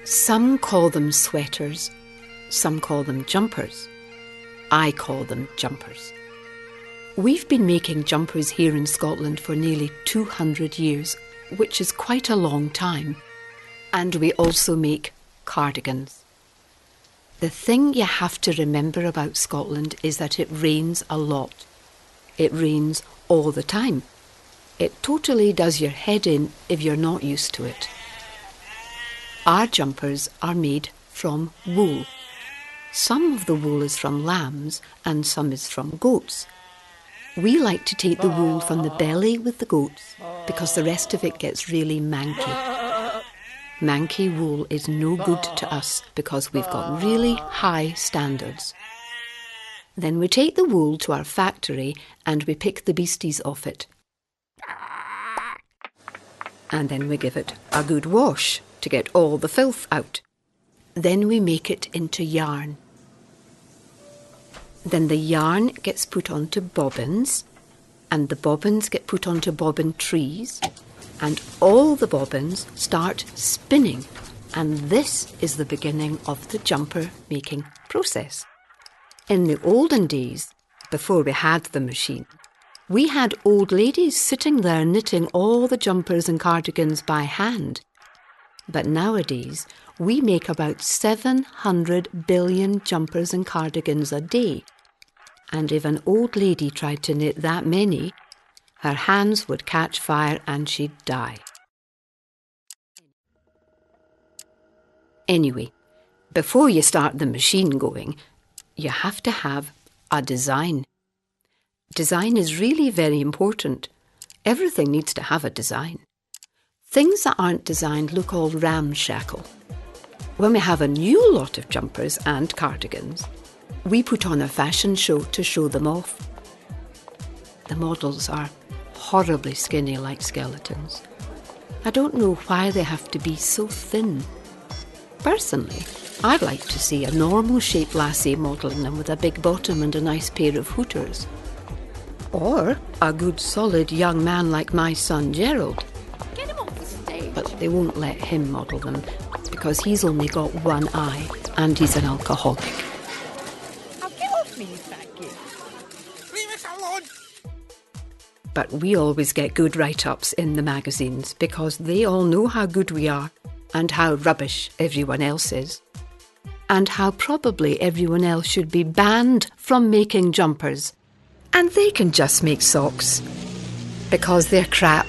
Some call them sweaters, some call them jumpers. I call them jumpers. We've been making jumpers here in Scotland for nearly 200 years, which is quite a long time. And we also make cardigans. The thing you have to remember about Scotland is that it rains a lot. It rains all the time. It totally does your head in if you're not used to it. Our jumpers are made from wool. Some of the wool is from lambs and some is from goats. We like to take the wool from the belly with the goats because the rest of it gets really manky. Manky wool is no good to us because we've got really high standards. Then we take the wool to our factory and we pick the beasties off it. And then we give it a good wash to get all the filth out. Then we make it into yarn. Then the yarn gets put onto bobbins, and the bobbins get put onto bobbin trees, and all the bobbins start spinning. And this is the beginning of the jumper making process. In the olden days, before we had the machine, we had old ladies sitting there knitting all the jumpers and cardigans by hand. But nowadays, we make about 700 billion jumpers and cardigans a day. And if an old lady tried to knit that many, her hands would catch fire and she'd die. Anyway, before you start the machine going, you have to have a design. Design is really very important. Everything needs to have a design. Things that aren't designed look all ramshackle. When we have a new lot of jumpers and cardigans, we put on a fashion show to show them off. The models are horribly skinny like skeletons. I don't know why they have to be so thin. Personally, I'd like to see a normal-shaped lassie modelling them with a big bottom and a nice pair of hooters. Or a good solid young man like my son Gerald. Get him off the stage. But they won't let him model them because he's only got one eye and he's an alcoholic. Now get off me, you fat git. Leave us alone. But we always get good write-ups in the magazines because they all know how good we are and how rubbish everyone else is. And how probably everyone else should be banned from making jumpers. And they can just make socks because they're crap.